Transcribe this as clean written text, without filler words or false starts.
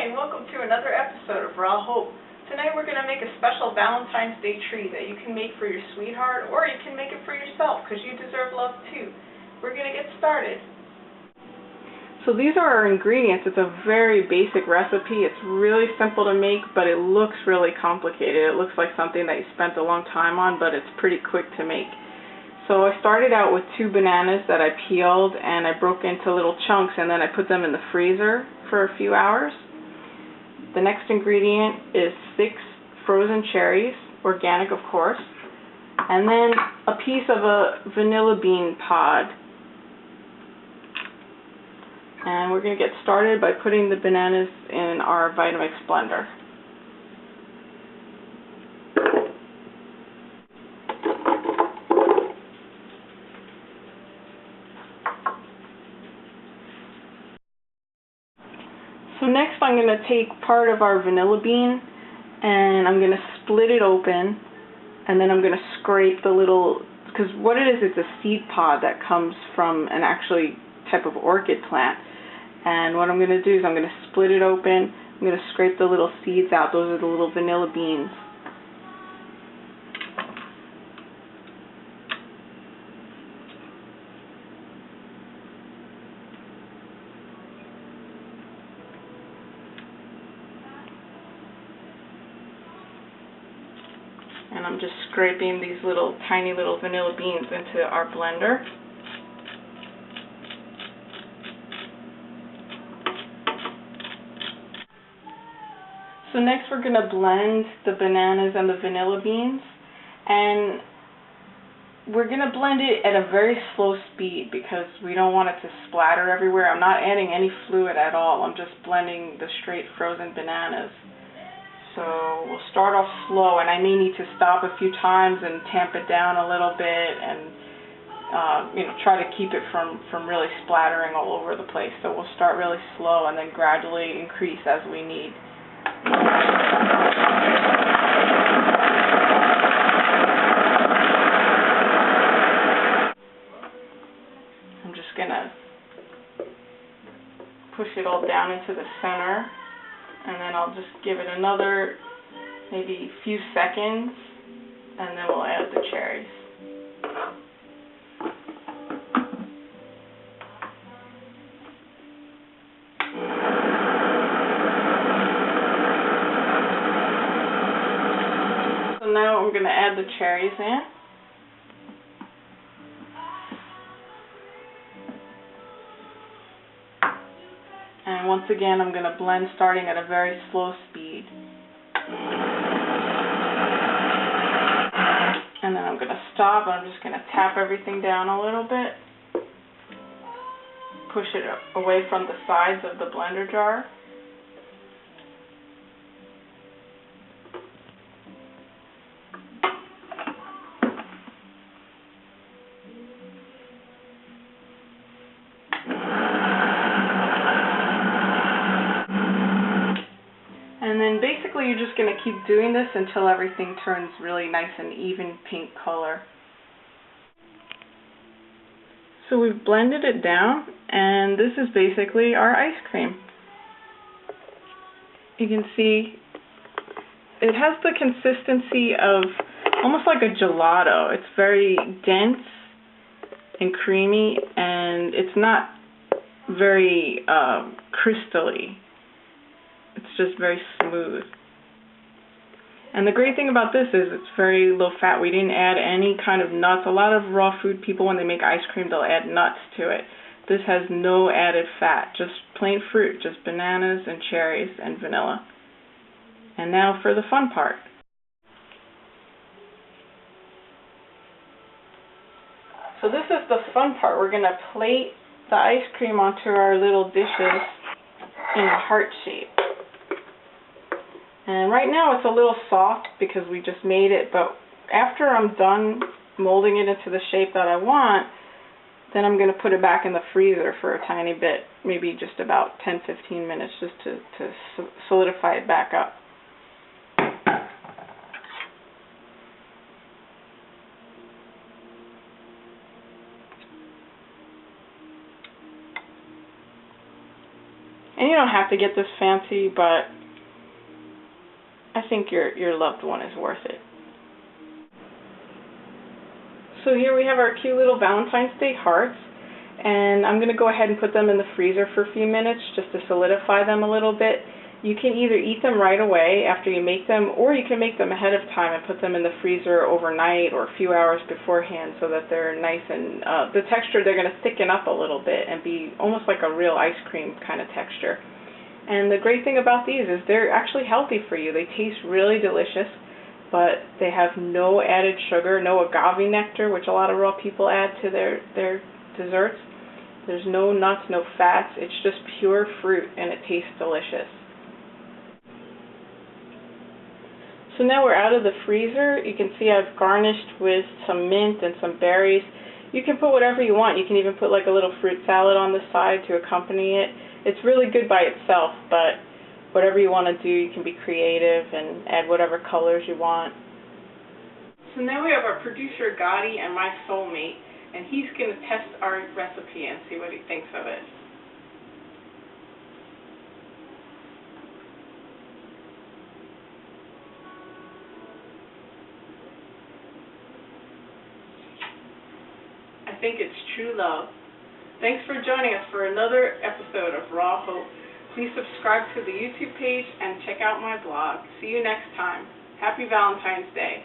Hi, and welcome to another episode of Raw Hope. Tonight we're going to make a special Valentine's Day treat that you can make for your sweetheart, or you can make it for yourself, because you deserve love too. We're going to get started. So these are our ingredients. It's a very basic recipe. It's really simple to make, but it looks really complicated. It looks like something that you spent a long time on, but it's pretty quick to make. So I started out with 2 bananas that I peeled and I broke into little chunks, and then I put them in the freezer for a few hours. The next ingredient is 6 frozen cherries, organic of course, and then a piece of a vanilla bean pod. And we're going to get started by putting the bananas in our Vitamix blender. So next I'm going to take part of our vanilla bean and I'm going to split it open, and then I'm going to scrape the little, because what it is, it's a seed pod that comes from an actually type of orchid plant. And what I'm going to do is I'm going to split it open, I'm going to scrape the little seeds out. Those are the little vanilla beans. And I'm just scraping these little tiny little vanilla beans into our blender. So next we're going to blend the bananas and the vanilla beans, and we're going to blend it at a very slow speed because we don't want it to splatter everywhere. I'm not adding any fluid at all. I'm just blending the straight frozen bananas. So we'll start off slow, and I may need to stop a few times and tamp it down a little bit, and try to keep it from really splattering all over the place. So we'll start really slow and then gradually increase as we need. I'm just gonna push it all down into the center, and then I'll just give it another maybe few seconds, and then we'll add the cherries. So now I'm going to add the cherries in. And once again, I'm going to blend starting at a very slow speed. And then I'm going to stop, and I'm just going to tap everything down a little bit. Push it away from the sides of the blender jar. And then basically you're just going to keep doing this until everything turns really nice and even pink color. So we've blended it down, and this is basically our ice cream. You can see it has the consistency of almost like a gelato. It's very dense and creamy, and it's not very crystally. It's just very smooth. And the great thing about this is it's very low fat. We didn't add any kind of nuts. A lot of raw food people, when they make ice cream, they'll add nuts to it. This has no added fat, just plain fruit, just bananas and cherries and vanilla. And now for the fun part. So this is the fun part. We're going to plate the ice cream onto our little dishes in a heart shape. And right now it's a little soft because we just made it, but after I'm done molding it into the shape that I want, then I'm going to put it back in the freezer for a tiny bit, maybe just about 10-15 minutes, just to solidify it back up. you don't have to get this fancy, but I think your loved one is worth it. So here we have our cute little Valentine's Day hearts, and I'm going to go ahead and put them in the freezer for a few minutes just to solidify them a little bit. You can either eat them right away after you make them, or you can make them ahead of time and put them in the freezer overnight or a few hours beforehand so that they're nice and the texture, they're going to thicken up a little bit and be almost like a real ice cream kind of texture. And the great thing about these is they're actually healthy for you. They taste really delicious, but they have no added sugar, no agave nectar, which a lot of raw people add to their desserts. There's no nuts, no fats. It's just pure fruit, and it tastes delicious. So now we're out of the freezer. You can see I've garnished with some mint and some berries. You can put whatever you want. You can even put like a little fruit salad on the side to accompany it. It's really good by itself, but whatever you want to do, you can be creative and add whatever colors you want. So now we have our producer Gotti and my soulmate, and he's going to test our recipe and see what he thinks of it. I think it's true love. Thanks for joining us for another episode of Raw Hope. Please subscribe to the YouTube page and check out my blog. See you next time. Happy Valentine's Day.